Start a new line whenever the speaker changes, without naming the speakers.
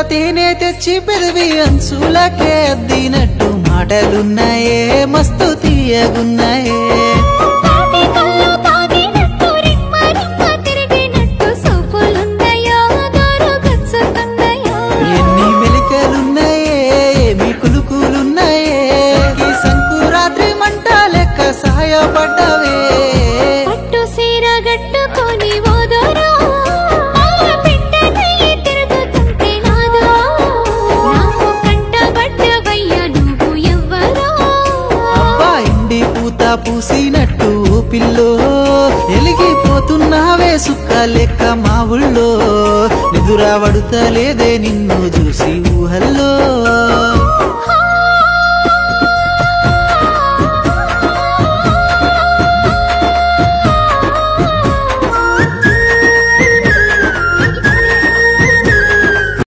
తేనె తెచ్చి పెదవి అంచులకే అద్దినట్టు మాటలున్నాయే మస్తు తీయగున్నాయే ఎన్ని మెలికలున్నాయే ఏమి కులుకులున్నాయే ఈ సంకురాత్రి మంట లెక్క సహాయపడ్డవే
పట్టు సీర గట్టుకొని
పూసినట్టు పిల్లో ఎలిగిపోతున్నావే సుక్క లెక్క మా ఊళ్ళో నిదురా వడుతలేదే నిన్ను చూసి ఊహల్లో